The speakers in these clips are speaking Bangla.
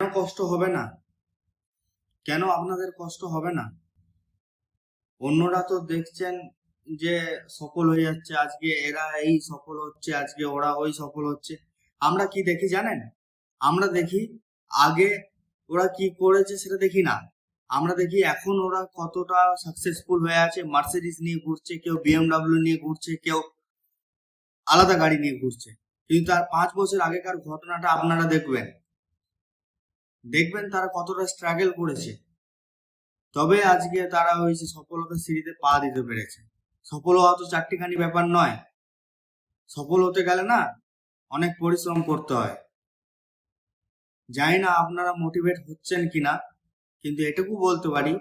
কষ্ট হবে না? কেন আপনাদের কষ্ট হবে না? অন্যরা তো দেখছেন যে সফল হয়ে যাচ্ছে, আজকে এরা এই সফল হচ্ছে, আজকে ওরা ওই সফল হচ্ছে। আমরা কি দেখি জানেন? আমরা দেখি আগে ওরা কি করেছে সেটা দেখি না। আমরা দেখি এখন ওরা কতটা সাকসেসফুল হয়ে আছে, মার্সিডিজ নিয়ে ঘুরছে, কেউ বিএমডাব্লিউ নিয়ে ঘুরছে, কেউ আলাদা গাড়ি নিয়ে ঘুরছে। কিন্তু তার 5 বছর আগেকার ঘটনাটা আপনারা দেখবেন তারা কতটা স্ট্রাগল করেছে, তবে আজকে তারা ওই যে সফলতার সিঁড়িতে পা দিতে পেরেছে। সফল হওয়া তো চারটিখানি ব্যাপার নয়। সফল হতে গেলে না অনেক পরিশ্রম করতে হয়। জানি না আপনারা মোটিভেট হচ্ছেন কিনা, কিন্তু এটুকু বলতে পারি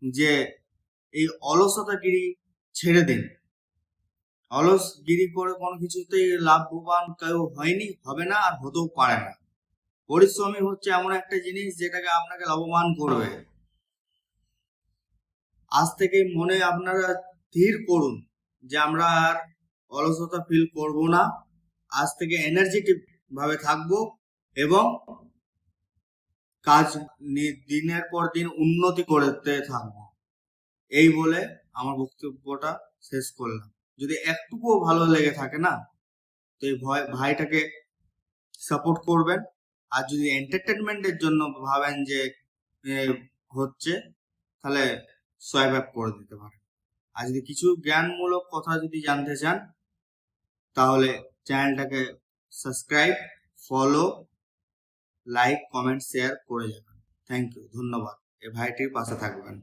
যে এই অলসতাগিরি ছেড়ে দিন। অলসগিরি করে কোনো কিছুতেই লাভবান কেউ হয়নি, হবে না, আর হতেও পারে না। পরিশ্রমই হচ্ছে এমন একটা জিনিস যেটাকে আপনাকে লাভবান করবে। আজ থেকে মনে আপনারা স্থির করুন যে আমরা আর অলসতা ফিল করব না। আজ থেকে এনার্জেটিক ভাবে থাকবো এবং কাজ দিনের পর দিন উন্নতি করতে থাকবো। এই বলে আমার বক্তব্যটা শেষ করলাম। যদি একটুকুও ভালো লেগে থাকে না, তো এই ভাইটাকে সাপোর্ট করবেন। আর যদি এন্টারটেনমেন্টের জন্য ভাবেন যে হচ্ছে, তাহলে সোয়াইপ আপ করে দিতে পারেন। আর যদি কিছু জ্ঞানমূলক কথা যদি জানতে চান, তাহলে চ্যানেলটাকে subscribe, follow, like, comment, share করে যাবেন। থ্যাংক ইউ, ধন্যবাদ। এই ভাইটির পাশে থাকবেন।